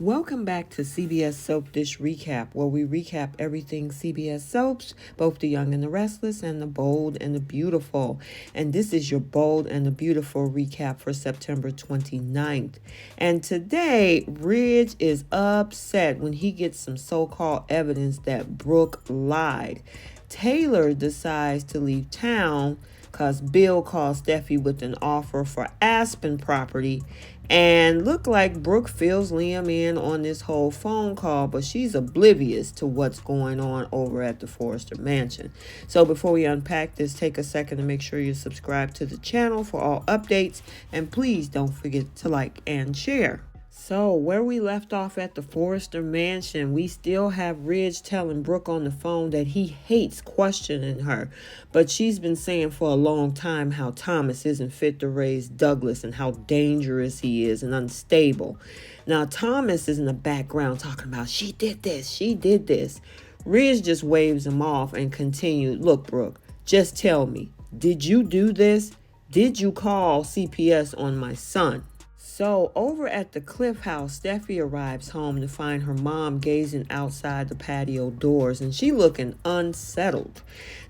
Welcome back to CBS Soap Dish Recap, where we recap everything CBS soaps, both the young and the restless, and the bold and the beautiful. And this is your bold and the beautiful recap for September 29th. And today, Ridge is upset when he gets some so-called evidence that Brooke lied. Taylor decides to leave town because Bill calls Steffy with an offer for Aspen property. And look like Brooke fills Liam in on this whole phone call, but she's oblivious to what's going on over at the Forrester Mansion. So before we unpack this, take a second to make sure you subscribe to the channel for all updates. And please don't forget to like and share. So where we left off at the Forrester Mansion, we still have Ridge telling Brooke on the phone that he hates questioning her. But she's been saying for a long time how Thomas isn't fit to raise Douglas and how dangerous he is and unstable. Now Thomas is in the background talking about, she did this, she did this. Ridge just waves him off and continued, look, Brooke, just tell me, did you do this? Did you call CPS on my son? So over at the Cliff House, Steffy arrives home to find her mom gazing outside the patio doors, and she looking unsettled.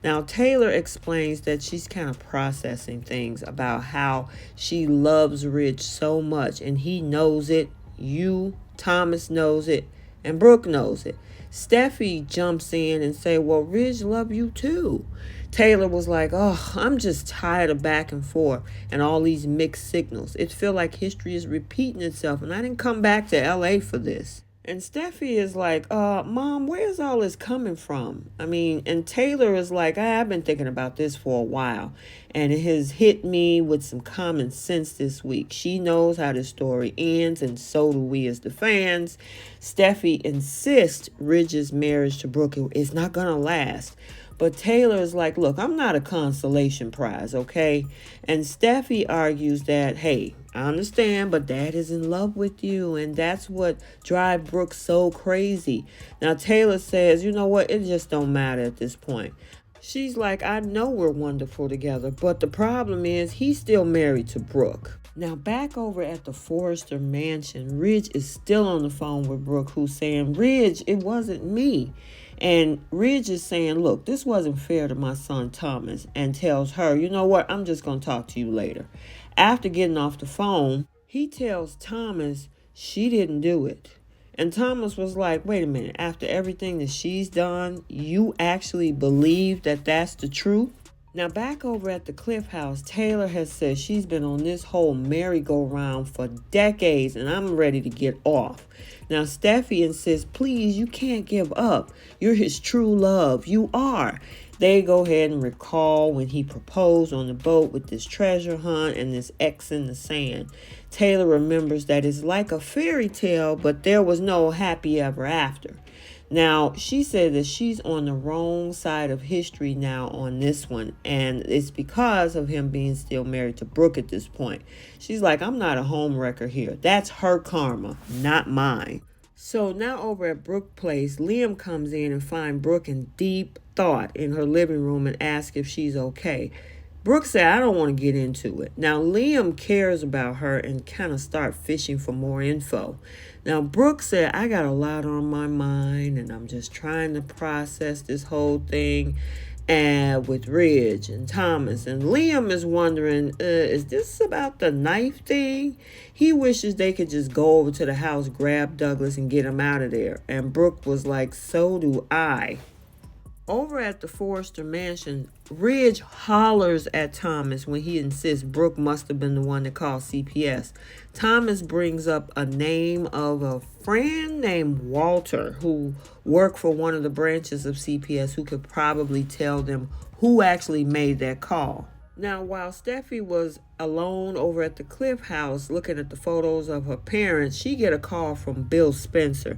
Now Taylor explains that she's kind of processing things about how she loves Ridge so much, and he knows it, Thomas knows it, and Brooke knows it. Steffy jumps in and say, well, Ridge love you too. Taylor was like, oh, I'm just tired of back and forth and all these mixed signals. It feel like history is repeating itself, and I didn't come back to LA for this. And Steffy is like, Mom, where's all this coming from? And Taylor is like, I've been thinking about this for a while, and it has hit me with some common sense this week. She knows how this story ends, and so do we as the fans. Steffy insists Ridge's marriage to Brooke is not going to last. But Taylor is like, look, I'm not a consolation prize, okay? And Steffy argues that, hey, I understand, but Dad is in love with you, and that's what drives Brooke so crazy. Now, Taylor says, you know what? It just don't matter at this point. She's like, I know we're wonderful together, but the problem is he's still married to Brooke. Now, back over at the Forrester Mansion, Ridge is still on the phone with Brooke, who's saying, Ridge, it wasn't me. And Ridge is saying, look, this wasn't fair to my son Thomas, and tells her, you know what, I'm just going to talk to you later. After getting off the phone, he tells Thomas she didn't do it. And Thomas was like, wait a minute, after everything that she's done, you actually believe that that's the truth? Now, back over at the Cliff House, Taylor has said she's been on this whole merry-go-round for decades, and I'm ready to get off. Now, Steffy insists, please, you can't give up. You're his true love. You are. They go ahead and recall when he proposed on the boat with this treasure hunt and this X in the sand. Taylor remembers that it's like a fairy tale, but there was no happy ever after. Now, she said that she's on the wrong side of history now on this one, and it's because of him being still married to Brooke at this point. She's like, I'm not a homewrecker here. That's her karma, not mine. So now over at Brooke Place, Liam comes in and finds Brooke in deep thought in her living room and asks if she's okay. Brooke said, I don't want to get into it. Now, Liam cares about her and kind of start fishing for more info. Now, Brooke said, I got a lot on my mind, and I'm just trying to process this whole thing with Ridge and Thomas. And Liam is wondering, is this about the knife thing? He wishes they could just go over to the house, grab Douglas, and get him out of there. And Brooke was like, so do I. Over at the Forrester Mansion, Ridge hollers at Thomas when he insists Brooke must have been the one that called CPS. Thomas brings up a name of a friend named Walter who worked for one of the branches of CPS who could probably tell them who actually made that call. Now, while Steffy was alone over at the Cliff House looking at the photos of her parents, she get a call from Bill Spencer.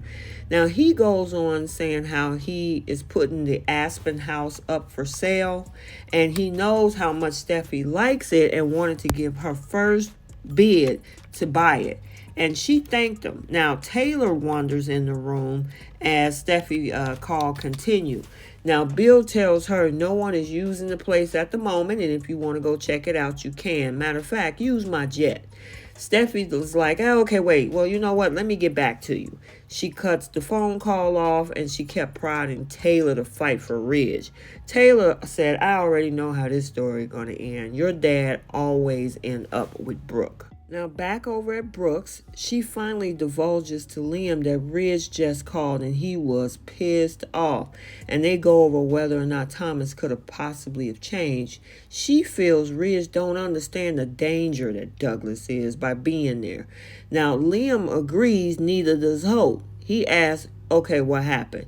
Now, he goes on saying how he is putting the Aspen house up for sale, and he knows how much Steffy likes it and wanted to give her first bid to buy it. And she thanked him. Now, Taylor wanders in the room as Steffy call continued. Now, Bill tells her no one is using the place at the moment, and if you want to go check it out, you can. Matter of fact, use my jet. Steffi was like, oh, okay, wait. Well, you know what? Let me get back to you. She cuts the phone call off and she kept prodding Taylor to fight for Ridge. Taylor said, I already know how this story is going to end. Your dad always end up with Brooke. Now, back over at Brooks, she finally divulges to Liam that Ridge just called and he was pissed off. And they go over whether or not Thomas could have possibly have changed. She feels Ridge don't understand the danger that Douglas is by being there. Now, Liam agrees, neither does Hope. He asks, okay, what happened?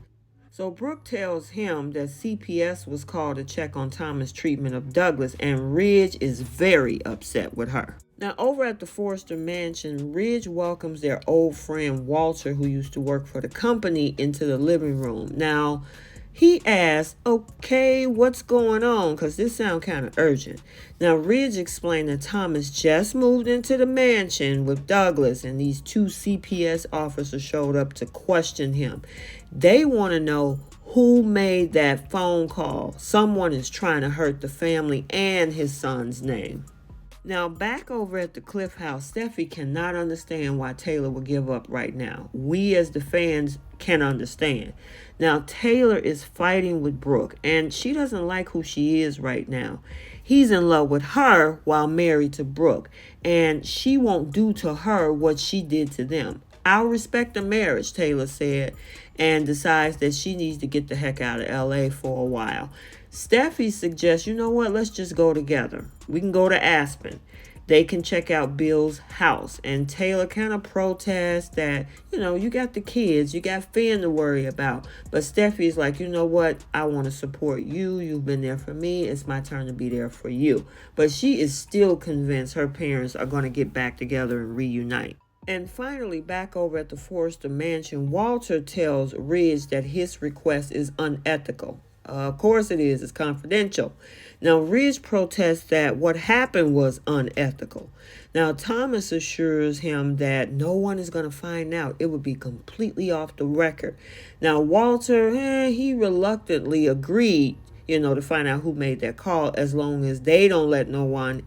So Brooke tells him that CPS was called to check on Thomas' treatment of Douglas, and Ridge is very upset with her. Now, over at the Forrester mansion, Ridge welcomes their old friend Walter, who used to work for the company, into the living room. Now, he asks, okay, what's going on? Because this sounds kind of urgent. Now, Ridge explained that Thomas just moved into the mansion with Douglas, and these two CPS officers showed up to question him. They want to know who made that phone call. Someone is trying to hurt the family and his son's name. Now, back over at the Cliff House, Steffy cannot understand why Taylor would give up right now. We as the fans can understand. Now, Taylor is fighting with Brooke, and she doesn't like who she is right now. He's in love with her while married to Brooke, and she won't do to her what she did to them. I'll respect the marriage, Taylor said, and decides that she needs to get the heck out of LA for a while. Steffy suggests, you know what, let's just go together. We can go to Aspen. They can check out Bill's house. And Taylor kind of protests that, you got the kids, you got Finn to worry about. But Steffy's like, you know what, I want to support you. You've been there for me. It's my turn to be there for you. But she is still convinced her parents are going to get back together and reunite. And finally, back over at the Forrester mansion, Walter tells Ridge that his request is unethical. Of course it is. It's confidential. Now, Ridge protests that what happened was unethical. Now, Thomas assures him that no one is going to find out. It would be completely off the record. Now, Walter, he reluctantly agreed, to find out who made that call as long as they don't let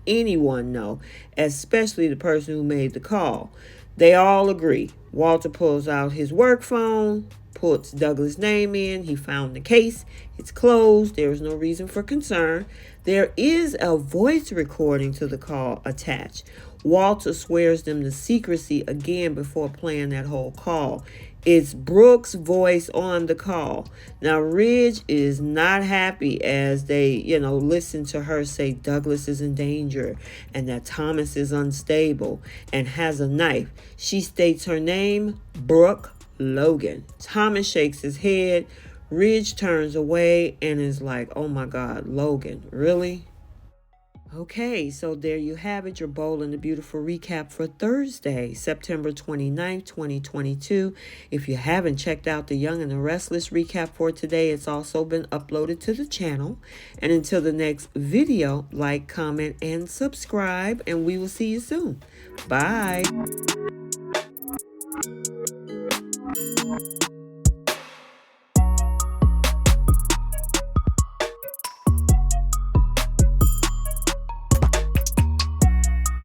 anyone know, especially the person who made the call. They all agree. Walter pulls out his work phone, puts Douglas' name in. He found the case. It's closed. There is no reason for concern. There is a voice recording to the call attached. Walter swears them to secrecy again before playing that whole call. It's Brooke's voice on the call. Now, Ridge is not happy as they, listen to her say Douglas is in danger and that Thomas is unstable and has a knife. She states her name, Brooke Logan. Thomas shakes his head. Ridge turns away and is like, oh my God, Logan, really? Okay, so there you have it, your Bold and the Beautiful recap for Thursday, September 29th, 2022. If you haven't checked out the Young and the Restless recap for today, it's also been uploaded to the channel. And until the next video, like, comment, and subscribe, and we will see you soon. Bye.